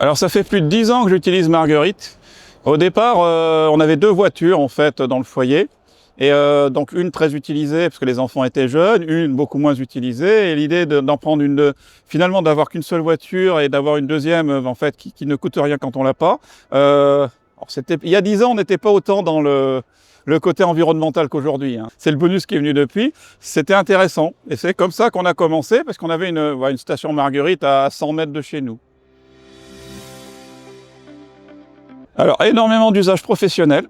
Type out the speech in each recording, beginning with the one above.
Alors ça fait plus de 10 ans que j'utilise Marguerite. Au départ, on avait 2 voitures en fait dans le foyer. Et donc une très utilisée parce que les enfants étaient jeunes, une beaucoup moins utilisée. Et l'idée d'en prendre finalement d'avoir qu'une seule voiture et d'avoir une deuxième en fait qui ne coûte rien quand on l'a pas. Il y a 10 ans, on n'était pas autant dans le côté environnemental qu'aujourd'hui. Hein. C'est le bonus qui est venu depuis. C'était intéressant. Et c'est comme ça qu'on a commencé parce qu'on avait une station Marguerite à 100 mètres de chez nous. Alors, énormément d'usages professionnels,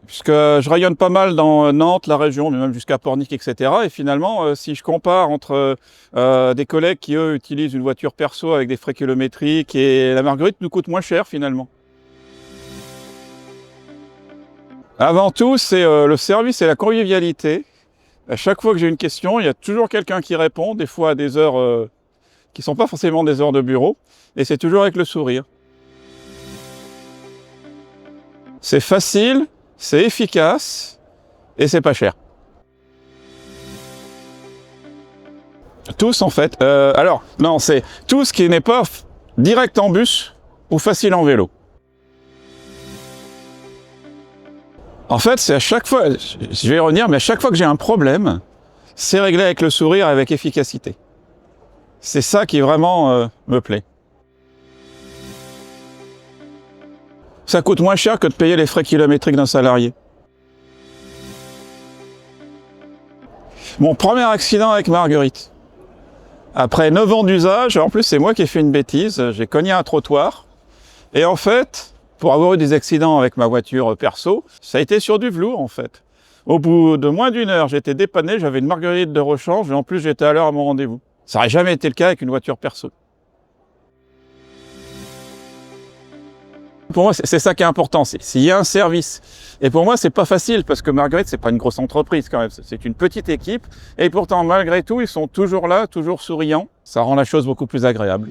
puisque je rayonne pas mal dans Nantes, la région, mais même jusqu'à Pornic, etc. Et finalement, si je compare entre des collègues qui, eux, utilisent une voiture perso avec des frais kilométriques, et la Marguerite nous coûte moins cher, finalement. Avant tout, c'est le service et la convivialité. À chaque fois que j'ai une question, il y a toujours quelqu'un qui répond, des fois à des heures qui ne sont pas forcément des heures de bureau, et c'est toujours avec le sourire. C'est facile, c'est efficace et c'est pas cher. Tous en fait. Alors, non, c'est tout ce qui n'est pas direct en bus ou facile en vélo. En fait, c'est à chaque fois, je vais y revenir, mais à chaque fois que j'ai un problème, c'est réglé avec le sourire et avec efficacité. C'est ça qui vraiment me plaît. Ça coûte moins cher que de payer les frais kilométriques d'un salarié. Mon premier accident avec Marguerite. Après 9 ans d'usage, en plus c'est moi qui ai fait une bêtise, j'ai cogné un trottoir. Et en fait, pour avoir eu des accidents avec ma voiture perso, ça a été sur du velours en fait. Au bout de moins d'1 heure, j'étais dépanné, j'avais une Marguerite de rechange et en plus j'étais à l'heure à mon rendez-vous. Ça n'aurait jamais été le cas avec une voiture perso. Pour moi, c'est ça qui est important, s'il y a un service. Et pour moi, c'est pas facile, parce que Marguerite, c'est pas une grosse entreprise quand même, c'est une petite équipe. Et pourtant, malgré tout, ils sont toujours là, toujours souriants. Ça rend la chose beaucoup plus agréable.